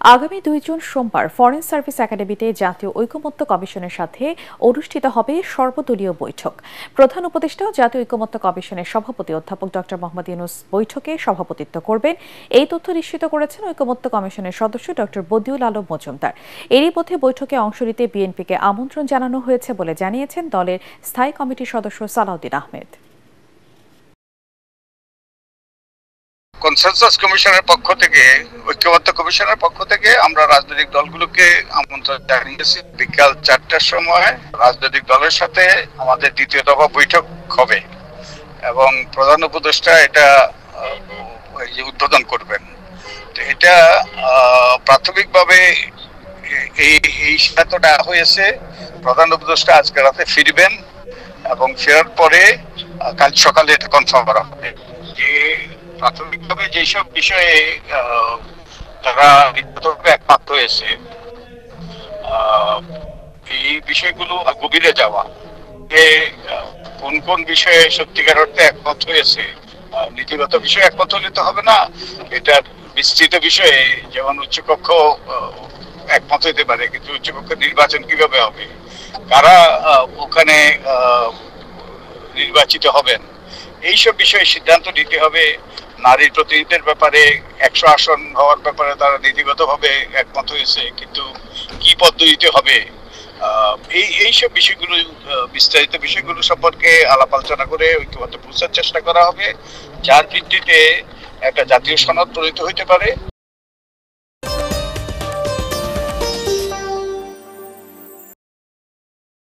আগামী 2 জুন সোমবার foreign service একাডেমিতে জাতীয় ঐকমত্য কমিশনের সাথে অনুষ্ঠিত হবে সর্বদলীয় বৈঠক। প্রধান উপদেষ্টা জাতীয় ঐকমত্য কমিশনের সভাপতি অধ্যাপক ডক্টর মোহাম্মদ ইউনূস বৈঠকে সভাপতিত্ব করবেন। এই তথ্য নিশ্চিত করেছেন ঐকমত্য কমিশনের সদস্য ডক্টর বদিউল আলম মজুমদার। এরই মধ্যে বৈঠকে অংশ নিতে বিএনপিকে আমন্ত্রণ জানানো হয়েছে বলে জানিয়েছেন দলের স্থায়ী কমিটির সদস্য সালাউদ্দিন আহমেদ। কনসেনসাস কমিশনের পক্ষ থেকে, ঐক্যমত্য কমিশনের পক্ষ থেকে আমরা রাজনৈতিক দলগুলোকে আমন্ত্রণ জানিয়েছি। বিকাল 4টার সময় রাজনৈতিক দলের সাথে আমাদের দ্বিতীয় দফা বৈঠক হবে এবং প্রধান উপদেষ্টা এটা উদ্বোধন করবেন। এটা প্রাথমিকভাবে এই সিদ্ধান্তটা হয়েছে। প্রধান উপদেষ্টা আজকে রাতে ফিরবেন এবং ফেরার পরে কাল সকালে এটা কনফার্ম করা হবে যে প্রাথমিকভাবে যেসব বিষয়ে তারা একমত হয়েছে, এই বিষয়গুলো গভীরে যাওয়া, কোন কোন বিষয়ে সত্যিকার অর্থে একমত হয়েছে। নীতিগত বিষয়ে একমত হলে তো হবে না, এটার বিস্তৃত বিষয়ে যেমন উচ্চকক্ষ একমত হতে পারে, কিন্তু উচ্চকক্ষ নির্বাচন কিভাবে হবে, কারা ওখানে নির্বাচিত হবেন, এইসব বিষয়ে সিদ্ধান্ত নিতে হবে। নারীর প্রতিনিধিত্বের ব্যাপারে 100 আসন হওয়ার ব্যাপারে তারা নীতিগতভাবে একমত হয়েছে, কিন্তু কি পদ্ধতিতে হবে, এইসব বিষয়গুলো, বিস্তারিত বিষয়গুলো সম্পর্কে আলাপ আলোচনা করে ঐক্যমত্যে পৌঁছার চেষ্টা করা হবে, যার ভিত্তিতে একটা জাতীয় সনদ প্রণীত হইতে পারে।